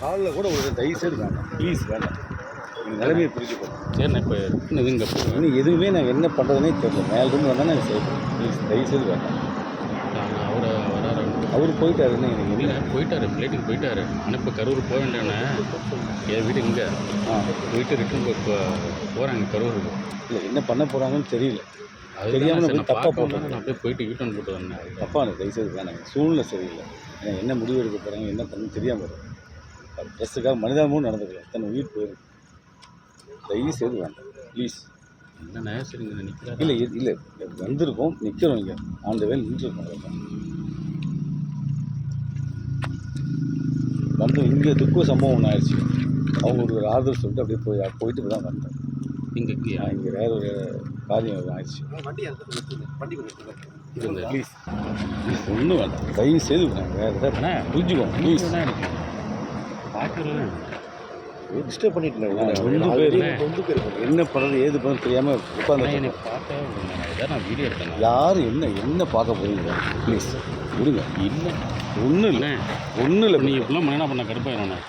காலில் கூட ஒரு தயவுசெய்து வேண்டாம், ப்ளீஸ் வேண்டாம். எங்கள் நிலைமையை புரிஞ்சுக்கணும். சரிண்ணே. இப்போ இதுங்க இன்னும் எதுவுமே நாங்கள் என்ன பண்ணுறதுனே தெரியல. மேலிருந்து வந்தால் நாங்கள் செய்யணும். ப்ளீஸ் தயவுசெய்து வேண்டாம். அவரை வராரு. அவர் போயிட்டாருன்னு எனக்கு இல்லை போயிட்டாரு, ஃப்ளைட்டுக்கு போயிட்டாரு. ஆனால் இப்போ கரூர் போக வேண்டியவனே என் வீடு இங்கே போயிட்டு ரிட்டர்ன் போகிறாங்க கரூருக்கு. இல்லை என்ன பண்ண போகிறாங்கன்னு தெரியல. அது தெரியாமல் தெரியாமல் நான் தப்பாக போட்டேன். நான் அப்படியே போயிட்டு யூட்டன் போட்டு வந்தேன். தப்பாக எனக்கு தயவுசெய்து வேணாங்க. சூழ்நிலை சரியில்லை. என்ன முடிவு எடுக்க போகிறாங்க என்ன பண்ணணும்னு தெரியாமல் இருக்கும். ட்ரெஸ்ஸுக்காக மனிதாபமும் நடந்துக்கலாம். தன் உயிர் போயிடும். தயவுசெய்து வேண்டாம் ப்ளீஸ். என்னண்ணே சரிங்க நிற்கிறேன். இல்லை இல்லை வந்திருக்கோம், நிற்கிறோம். இங்கே அந்த வேலை நின்றுருக்கோம். வந்து இங்கே துக்க சம்பவம் ஒன்று ஆயிடுச்சு. அவங்க ஒரு ஆறுதல் சொல்லிட்டு அப்படியே போயிட்டு தான் வந்தேன். இங்கே இங்கே வேற ஒரு காரியம் ஆயிடுச்சு. ப்ளீஸ் ஒன்றும் வேண்டாம். தயவு செய்து வேறு ஏதாவது புரிஞ்சுக்கோங்க ப்ளீஸ். பார்க்குறது டிஸ்டர்ப் பண்ணிட்டு என்ன பண்ணுறது ஏது பண்ணுறது தெரியாமல் உட்காந்து பார்த்தேன். நான் வீடியோ எடுத்தேன். யார் என்ன பார்க்க போகிறீங்க ப்ளீஸ் விடுங்க. இல்லை ஒன்றும் இல்லை, ஒன்றும் இல்லை. நீங்கள் இப்படிலாம் மன பண்ண கடுப்பாயிரோண்ணே.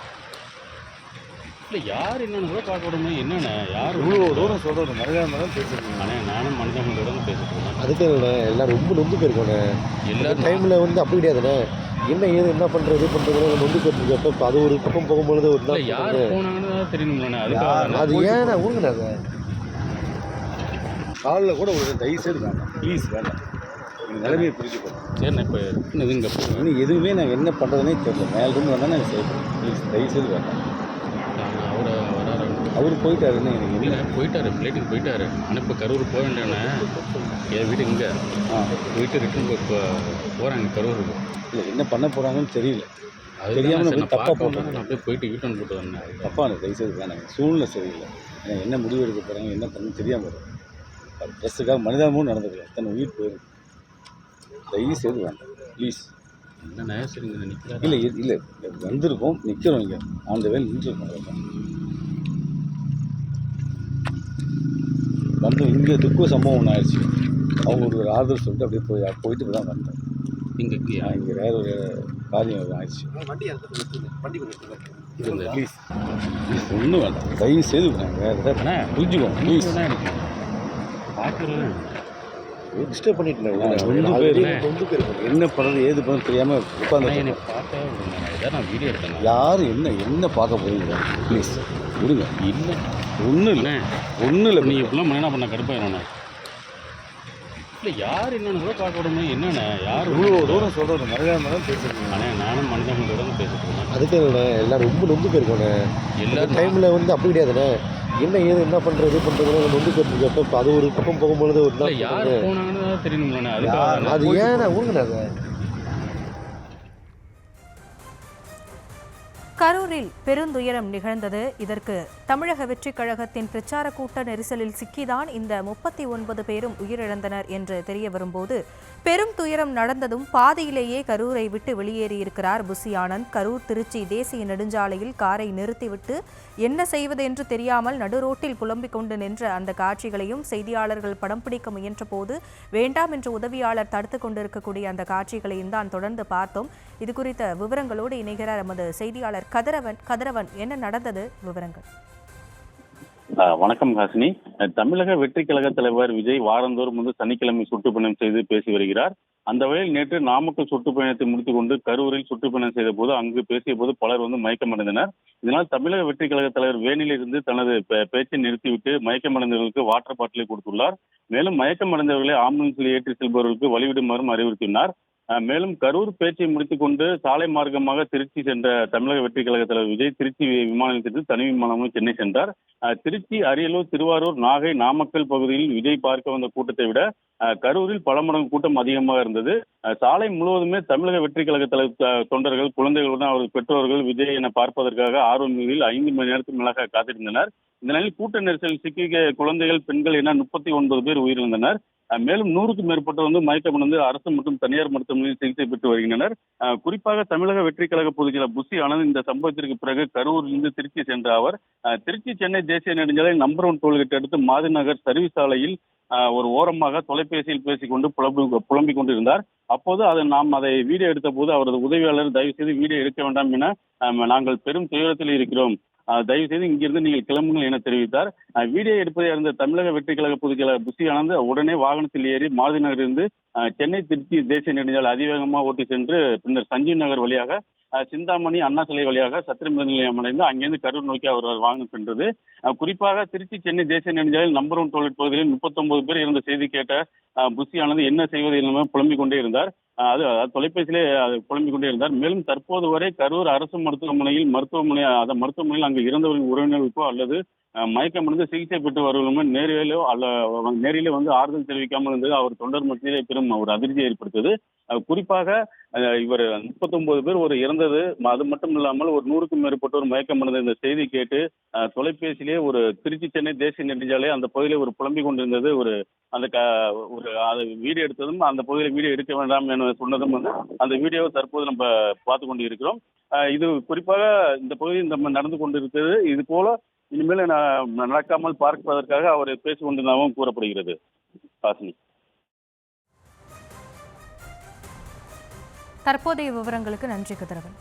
இல்லை யார் என்னென்னு கூட பார்க்க விடுமே. என்னென்ன யார் இவ்வளோ தூரம் சொல்கிறது மனிதாபிமானம் பேசுகிறீங்க. ஆனால் நானும் மனிதாபிமானத்தோட பேசிட்டு இருக்கேன். அதுக்கு எல்லாம் ரொம்ப நொந்து போயிருக்கோண்ணே. எல்லா டைமில் வந்து அப்படி கிடையாதுண்ணே. என்ன ஏது என்ன பண்ணுறது நொந்து போயிருக்கோம். இப்போ அது ஒரு பக்கம் போகும்பொழுது ஒரு நாள் யார் போனாங்கன்னு தெரியணும்லண்ணே. அது ஏன்னா ஊருங்கண்ணே. அதை காலில் கூட ஒரு தயவுசெய்து வேண்டாம், ப்ளீஸ் வேண்டாம். எங்கள் நிலைமையை புரிஞ்சுக்கணும். சரிண்ணே. இப்போ இதுங்க இன்னும் எதுவுமே நாங்கள் என்ன பண்ணுறதுனே தெரியல. மேலிருந்து வந்தால் நாங்கள் செய்யணும். ப்ளீஸ் தயவுசெய்து வேண்டாம். அவரை வராரு. அவர் போயிட்டாருன்னு எனக்கு இல்லை போயிட்டாரு, ஃப்ளைட்டுக்கு போயிட்டாரு. ஆனால் இப்போ கரூர் போக வேண்டியவனே என் வீடு இங்கே போயிட்டு ரிட்டர்ன் போகிறாங்க கரூருக்கு. இல்லை என்ன பண்ண போகிறாங்கன்னு தெரியல. அது தெரியாமல் தப்பாக போட்டேன். நான் அப்படியே போயிட்டு யூட்டன் போட்டு வந்தேன். தப்பாக எனக்கு தயவுசெய்து வேணாங்க. சூழ்நிலை சரியில்லை. என்ன முடிவு எடுக்க போகிறாங்க என்ன பண்ணணும்னு தெரியாமல் இருக்கும். ட்ரெஸ்ஸுக்காக மனிதாபமும் நடந்துக்கலாம். தன் உயிர் போயிடும். தயவுசெய்து வேண்டாம் ப்ளீஸ். என்னண்ணே சரிங்க நிற்கிறேன். இல்லை வந்திருக்கோம், நிற்கிறோம். இங்கே அந்த வேலை நின்றுருக்கோம். வந்து இங்கே துக்க சம்பவம் ஒன்று ஆயிடுச்சு. அவங்க ஒரு ஆறுதல் சொல்லிட்டு அப்படியே போயிட்டு தான் வந்தேன். இங்கே வேற ஒரு காரியம் ஆயிடுச்சு. ப்ளீஸ் ஒன்றும் வேண்டாம். தயவு செய்து வேறு ஏதாவது புரிஞ்சுக்கோங்க ப்ளீஸ். பார்க்குறது டிஸ்டர்ப் பண்ணிட்டு என்ன பண்ணுறது ஏது பண்ணுறது தெரியாமல் உட்காந்து பார்த்தேன். நான் வீடியோ எடுத்தேன். யார் என்ன பார்க்க போகிறீங்க ப்ளீஸ் விடுங்க. இல்லை ஒன்றும் இல்லை, ஒன்றும் இல்லை. நீங்கள் இப்படிலாம் மன பண்ண கடுப்பாயிரோண்ணே. இல்லை யார் என்னென்னு கூட பார்க்க விடுமே. என்னென்ன யார் இவ்வளோ தூரம் சொல்கிறது மனிதாபிமானம் பேசுகிறீங்க. ஆனால் நானும் மனிதாபிமானத்தோட பேசிட்டு இருக்கேன். அதுக்கு எல்லாம் ரொம்ப நொந்து போயிருக்கோண்ணே. எல்லா டைமில் வந்து அப்படி கிடையாதுண்ணே. என்ன ஏது என்ன பண்ணுறது நொந்து போயிருக்கோம். இப்போ அது ஒரு பக்கம் போகும்பொழுது ஒரு நாள் யார் போனாங்கன்னு தெரியணும்லண்ணே. அது ஏன்னா ஊருங்கண்ணே. அதை கரூரில் பெருந்துயரம் நிகழ்ந்தது. இதற்கு தமிழக வெற்றிக் கழகத்தின் பிரச்சார கூட்ட நெரிசலில் சிக்கிதான் இந்த 39 பேரும் உயிரிழந்தனர் என்று தெரிய வரும்போது பெரும் துயரம் நடந்ததும் பாதியிலேயே கரூரை விட்டு வெளியேறியிருக்கிறார் புசி ஆனந்த். கரூர் திருச்சி தேசிய நெடுஞ்சாலையில் காரை நிறுத்திவிட்டு என்ன செய்வது என்று தெரியாமல் நடுரோட்டில் புலம்பிக் கொண்டு நின்ற அந்த காட்சிகளையும் செய்தியாளர்கள் படம் பிடிக்க முயன்ற போது வேண்டாம் என்று உதவியாளர் தடுத்து கொண்டிருக்கக்கூடிய அந்த காட்சிகளையும் தான் தொடர்ந்து பார்த்தோம். இது குறித்த விவரங்களோடு இணைகிறார் எமது செய்தியாளர் கதிரவன். என்ன நடந்தது விவரங்கள்? வணக்கம் ஹாசினி. தமிழக வெற்றி கழக தலைவர் விஜய் வாரந்தோறும் சனிக்கிழமை சுற்றுப்பயணம் செய்து பேசி வருகிறார். அந்த வகையில் நேற்று நாமக்கல் சுற்றுப்பயணத்தை முடித்துக் கொண்டு கரூரில் சுற்றுப்பயணம் செய்த போது அங்கு பேசிய போது பலர் மயக்கமடைந்தனர். இதனால் தமிழக வெற்றி கழக தலைவர் வேனிலிருந்து தனது பேச்சை நிறுத்திவிட்டு மயக்கமடைந்தவர்களுக்கு வாட்டர் பாட்டிலை கொடுத்துள்ளார். மேலும் மயக்கமடைந்தவர்களை ஆம்புலன்ஸில் ஏற்றி செல்பவர்களுக்கு வழிவிடுமாறும் அறிவுறுத்தினார். மேலும் கரூர் பேச்சை முடித்துக் கொண்டு சாலை மார்க்கமாக திருச்சி சென்ற தமிழக வெற்றி கழக தலைவர் விஜய் திருச்சி விமான நிலையத்திற்கு தனி விமானமும் சென்னை சென்றார். திருச்சி, அரியலூர், திருவாரூர், நாகை, நாமக்கல் பகுதியில் விஜய் பார்க்க வந்த கூட்டத்தை விட கரூரில் பல மடங்கு கூட்டம் அதிகமாக இருந்தது. சாலை முழுவதுமே தமிழக வெற்றி கழக தலைவர் தொண்டர்கள், குழந்தைகளுடன் அவர்கள் பெற்றோர்கள் விஜய் என பார்ப்பதற்காக ஆர்வம் மிகுதியில் 5 மணி நேரத்துக்கு மேலாக காத்திருந்தனர். இந்த நிலையில் கூட்ட நெரிசலில் சிக்கிய குழந்தைகள், பெண்கள் என 39 பேர் உயிரிழந்தனர். மேலும் 100க்கும் மேற்பட்டோர் மயக்கமடைந்து அரசு மற்றும் தனியார் மருத்துவமனையில் சிகிச்சை பெற்று வருகின்றனர். குறிப்பாக தமிழக வெற்றி கழக பொதுச்செயலாளர் புசி ஆனந்த் இந்த சம்பவத்திற்கு பிறகு கரூரிலிருந்து திருச்சி சென்ற அவர் திருச்சி சென்னை தேசிய நெடுஞ்சாலை நம்பர் 1 டோல்கேட் அடுத்து மாதிநகர் சர்வீஸ் சாலையில் ஒரு ஓரமாக தொலைபேசியில் பேசிக்கொண்டு புலம்பிக் கொண்டிருந்தார். அப்போது அதை வீடியோ எடுத்த போது அவரது உதவியாளர் தயவு செய்து வீடியோ எடுக்க வேண்டாம் என நாங்கள் பெரும் துயரத்தில் இருக்கிறோம், தயவு செய்து இங்கிருந்து நீங்கள் கிளம்புங்கள் என தெரிவித்தார். வீடியோ எடுப்பதை அறிந்த தமிழக வெற்றி கழக பொதுச்செயலாளர் புசி ஆனந்த் உடனே வாகனத்தில் ஏறி மாதிரி நகரிலிருந்து சென்னை திருச்சி தேசிய நெடுஞ்சாலை அதிவேகமாக ஓட்டி சென்று பின்னர் சஞ்சீவ் நகர் வழியாக சிந்தாமணி அண்ணா சிலை வழியாக சத்திரமித நிலையம் அடைந்து அங்கிருந்து கரூர் நோக்கி அவர் வாகனம் சென்றது. குறிப்பாக திருச்சி சென்னை தேசிய நெடுஞ்சாலையில் நம்பர் 1 டோல்கேட் பகுதியில் 39 பேர் இருந்த செய்தி கேட்ட புசி ஆனந்த் என்ன செய்வது இல்லாமல் புலம்பிக் கொண்டே இருந்தார். தொலைபேசியிலே புலம்பிக் கொண்டே இருந்தார். மேலும் தற்போது வரை கரூர் அரசு மருத்துவமனையில் அங்கு இறந்தவர்களின் உறவினர்களுக்கோ அல்லது மயக்கமடைந்து சிகிச்சை பெற்று வருவதுமே நேரிலே வந்து ஆறுதல் தெரிவிக்காமல் இருந்தது அவர் தொண்டர் மத்தியிலே பெரும் ஒரு அதிர்ச்சியை ஏற்படுத்தது. குறிப்பாக இவர் 39 பேர் ஒரு இறந்தது, அது மட்டும் இல்லாமல் ஒரு 100க்கும் மேற்பட்டோர் மயக்கமடைந்த இந்த செய்தி கேட்டு தொலைபேசியிலே ஒரு திருச்சி சென்னை தேசிய நெடுஞ்சாலை அந்த பகுதியிலே ஒரு புலம்பிக் கொண்டிருந்தது. வீடியோ எடுத்ததும் அந்த பகுதியில் வீடியோ எடுக்க வேண்டாம் என சொன்னதும் வந்து அந்த வீடியோவை தற்போது நம்ம பார்த்து கொண்டு இருக்கிறோம். இது குறிப்பாக இந்த பகுதியில் நம்ம நடந்து கொண்டிருக்கிறது. இது போல இனிமேல் நடக்காமல் பார்ப்பதற்காக அவர் பேசிக் கொண்டிருந்தாகவும் கூறப்படுகிறது. ஹாசினி, தற்போதைய விவரங்களுக்கு நன்றி கதிரவன்.